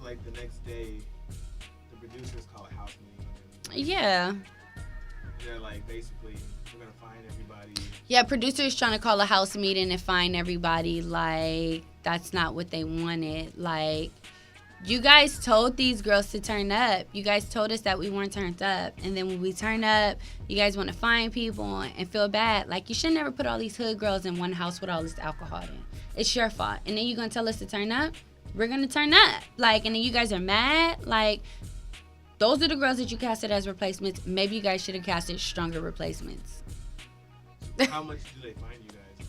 like the next day, the producers call a house meeting. Yeah. And they're like, basically, we're gonna find everybody. Yeah, producers trying to call a house meeting and find everybody. Like, that's not what they wanted. Like, you guys told these girls to turn up. You guys told us that we weren't turned up. And then when we turn up, you guys want to find people and feel bad. Like, you should never put all these hood girls in one house with all this alcohol in. It's your fault. And then you're going to tell us to turn up? We're going to turn up. Like, and then you guys are mad? Like, those are the girls that you casted as replacements. Maybe you guys should have casted stronger replacements. How much do they find you guys?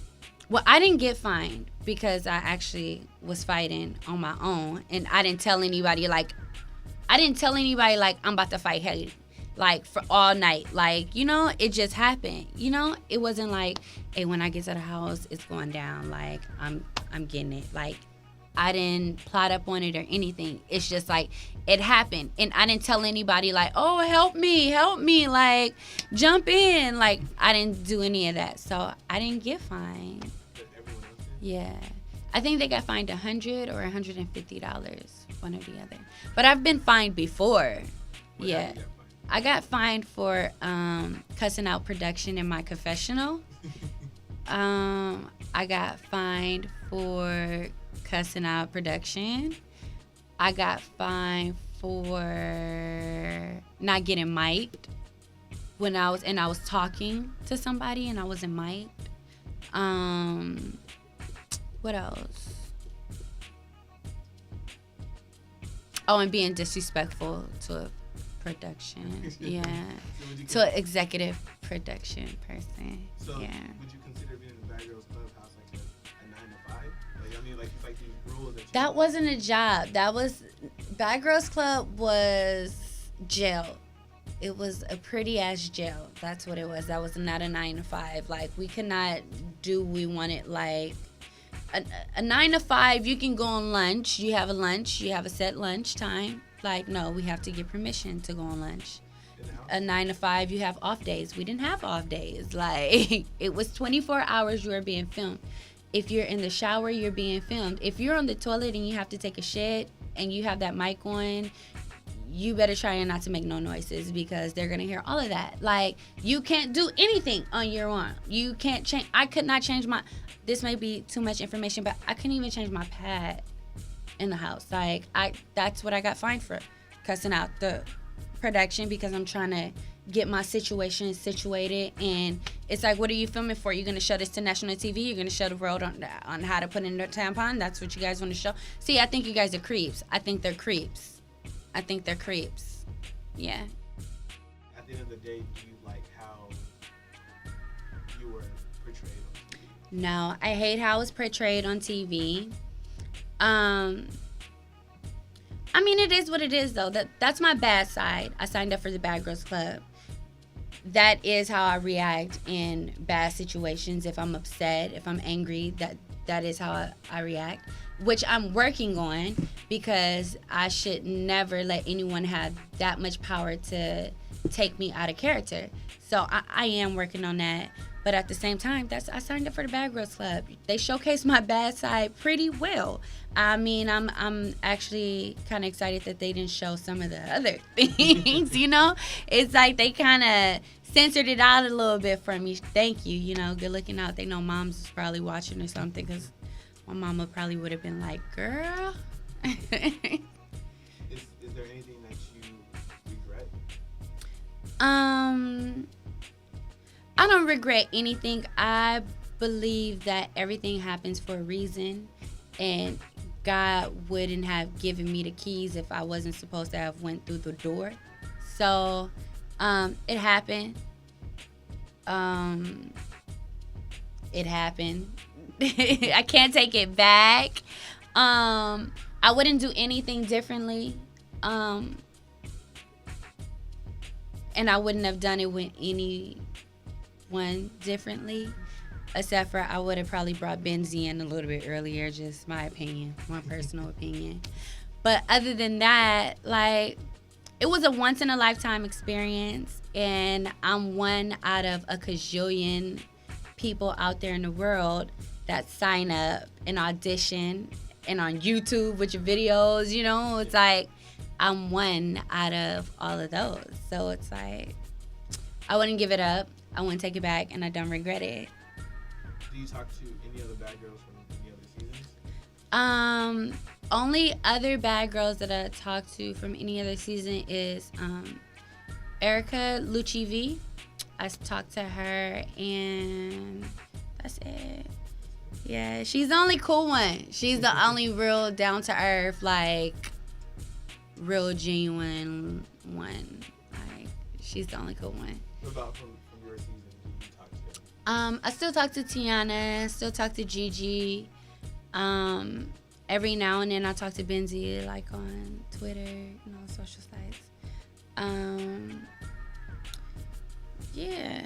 Well, I didn't get fined because I actually was fighting on my own, and I didn't tell anybody like I'm about to fight Haley, like for all night. Like, you know, it just happened. You know, it wasn't like, hey, when I get to the house, it's going down. Like I'm getting it. Like I didn't plot up on it or anything. It's just like it happened, and I didn't tell anybody like, oh, help me, like jump in. Like I didn't do any of that, so I didn't get fined. Yeah, I think they got fined $100 or $150, one or the other. But I've been fined before. Yeah, I got fined for cussing out production in my confessional. I got fined for cussing out production. I got fined for not getting mic'd when I was talking to somebody and I wasn't mic'd. What else? Oh, and being disrespectful to a production. Yeah. To an executive production person. So yeah. Would you consider being in the Bad Girls Clubhouse like a 9 to 5? Like, I mean, like, it's like these rules that wasn't a job. That was, Bad Girls Club was jail. It was a pretty ass jail. That's what it was. That was not a 9 to 5. Like, we could not do what we wanted. Like, a 9 to 5, you can go on lunch. You have a lunch. You have a set lunch time. Like, no, we have to get permission to go on lunch. A 9 to 5, you have off days. We didn't have off days. Like, it was 24 hours you were being filmed. If you're in the shower, you're being filmed. If you're on the toilet and you have to take a shit and you have that mic on, you better try not to make no noises because they're going to hear all of that. Like, you can't do anything on your own. You can't change. I could not change this may be too much information, but I couldn't even change my pad in the house. Like, that's what I got fined for, cussing out the production because I'm trying to get my situation situated. And it's like, what are you filming for? You're going to show this to national TV? You're going to show the world on how to put in the tampon? That's what you guys want to show? See, I think you guys are creeps. I think they're creeps. Yeah. At the end of the day, do you like how you were portrayed on TV? No, I hate how I was portrayed on TV. I mean, it is what it is, though. That's my bad side. I signed up for the Bad Girls Club. That is how I react in bad situations. If I'm upset, if I'm angry, that is how I react, which I'm working on because I should never let anyone have that much power to take me out of character. So I am working on that. But at the same time, I signed up for the Bad Girls Club. They showcase my bad side pretty well. I mean, I'm actually kind of excited that they didn't show some of the other things, you know? It's like they kind of censored it out a little bit for me. Thank you, you know, good looking out. They know mom's is probably watching or something because my mama probably would have been like, girl. Is there anything that you regret? I don't regret anything. I believe that everything happens for a reason, and God wouldn't have given me the keys if I wasn't supposed to have went through the door. So, it happened. It happened. I can't take it back. I wouldn't do anything differently. And I wouldn't have done it with anyone differently, except for I would have probably brought Benzie in a little bit earlier, just my opinion, my personal opinion. But other than that, like, it was a once in a lifetime experience, and I'm one out of a gazillion people out there in the world that sign up and audition and on YouTube with your videos, you know? It's like I'm one out of all of those. So it's like I wouldn't give it up. I wouldn't take it back, and I don't regret it. Do you talk to any other bad girls from any other seasons? Only other bad girls that I talked to from any other season is Erica Lucci V. I talked to her, and that's it. Yeah, she's the only cool one. She's the only real down to earth, like real genuine one. Like she's the only cool one. What about from your season? Who you talk to? I still talk to Tiana. Still talk to Gigi. Every now and then I talk to Benzie, like on Twitter and on social sites. Yeah.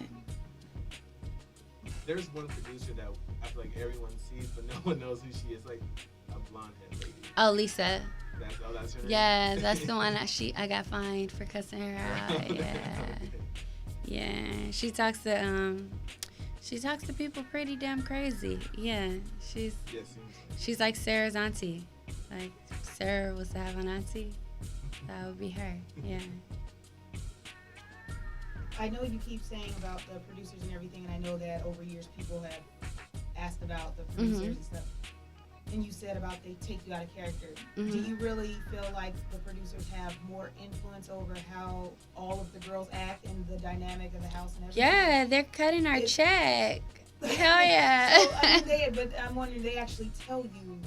There's one producer that I feel like everyone sees, but no one knows who she is. Like a blonde head lady. Oh, Lisa. That's her name? Yeah, that's the one that I got fined for cussing her out. Yeah. Yeah. She talks to people pretty damn crazy. Yeah. She's like Sarah's auntie. Like Sarah was to have an auntie. That would be her. Yeah. I know you keep saying about the producers and everything, and I know that over years people have asked about the producers and stuff. And you said about they take you out of character. Do you really feel like the producers have more influence over how all of the girls act and the dynamic of the house and everything? Yeah, they're cutting our check. Hell yeah. So, I mean, but I'm wondering, they actually tell you,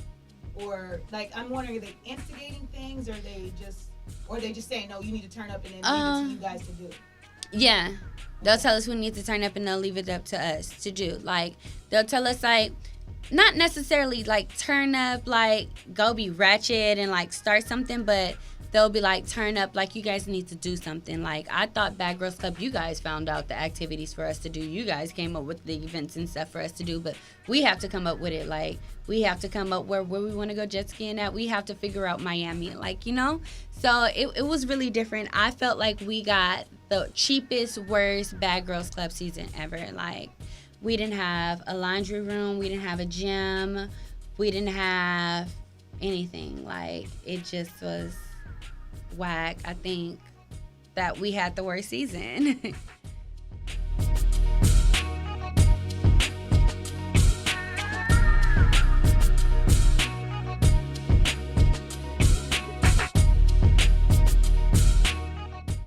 or like, I'm wondering, are they instigating things, or they just saying, no, you need to turn up and then leave it to you guys to do? Yeah, they'll tell us we need to turn up, and they'll leave it up to us to do. Like they'll tell us like, not necessarily like turn up, like go be ratchet and like start something, but they'll be like, turn up, like you guys need to do something. Like I thought Bad Girls Club, you guys found out the activities for us to do. You guys came up with the events and stuff for us to do, but we have to come up with it. Like we have to come up where we want to go jet skiing at. We have to figure out Miami, like, you know? So it was really different. I felt like we got the cheapest, worst Bad Girls Club season ever. Like we didn't have a laundry room. We didn't have a gym. We didn't have anything. Like it just was whack. I think that we had the worst season.